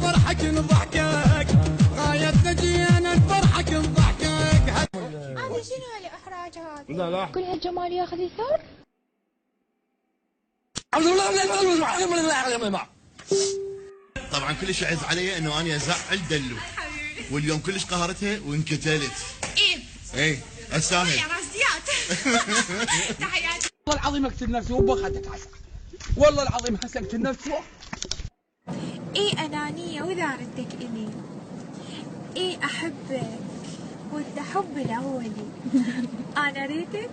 نفرحك نضحكك غايتنا جينا نفرحك نضحكك. هذا شنو هالاحراج هذا؟ لا كل هالجمال ياخذ يثار؟ طبعا كلش يعز علي انه انا ازعل دلو، واليوم كلش قهرتها وانقتلت. ايه استاهل يا راسيات. تحياتي. والله العظيم اقتل نفسي وبخدك عسى، والله العظيم هسه اقتل نفسي. ايه انانيه واذا ردك الي، ايه احبك وانت حب الاولي. انا اريدك.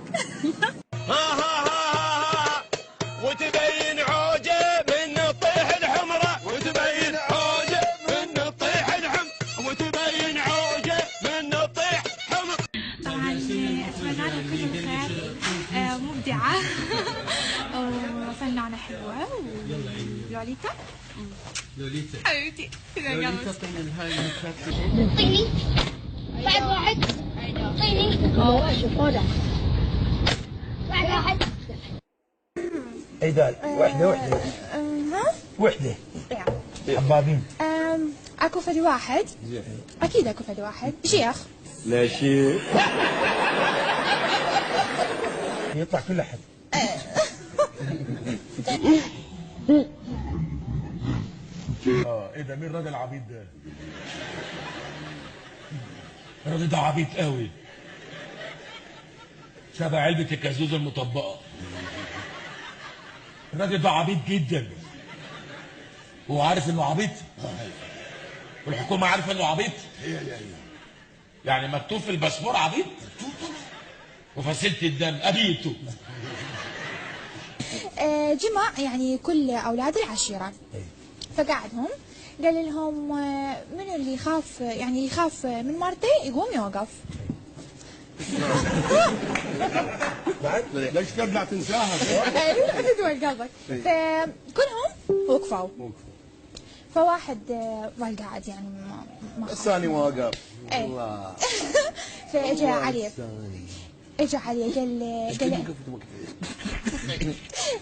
وتبين عوجه من طيح الحمره، وتبين عوجه من طيح الحمر، وتبين عوجه من طيح حمر. طبعا اتمنى لها كل الخير، مبدعه وفنانه حلوه. ولوليتا حبيبتي طيني بعد واحد طيني بعد واحد. عيدال وحده حبابين. اكو فد واحد، اكيد اكو فد واحد شيخ. لا شيء يطلع كل احد. ايه ده؟ مين الراجل العبيط ده؟ الراجل ده عبيط قوي، شبه علبة الكازوزة المطبقة. الراجل ده عبيط جدا، هو عارف انه عبيط والحكومة عارفة انه عبيط. يعني مكتوب في الباسبور عبيط وفصيلة الدم ابيته. جمع يعني كل اولاد العشيره، فقعدهم قال لهم من اللي يخاف، يعني اللي يخاف من مرته يقوم يوقف. ليش تبلع تنساها؟ تدول قلبك. فكلهم وقفوا، فواحد ظل قاعد يعني ما الثاني واقف. الله. فاجا علي، اجى علي قال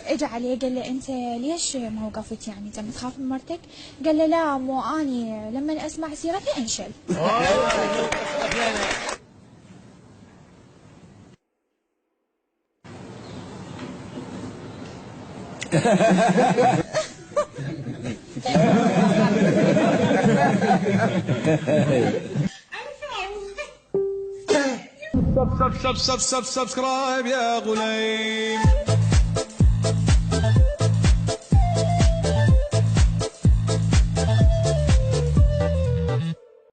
اجى علي قال له انت ليش ما وقفت؟ يعني انت متخاف من مرتك؟ قال له لا، مو اني لما اسمع سيرتها انشل. سبسكرايب يا غليم.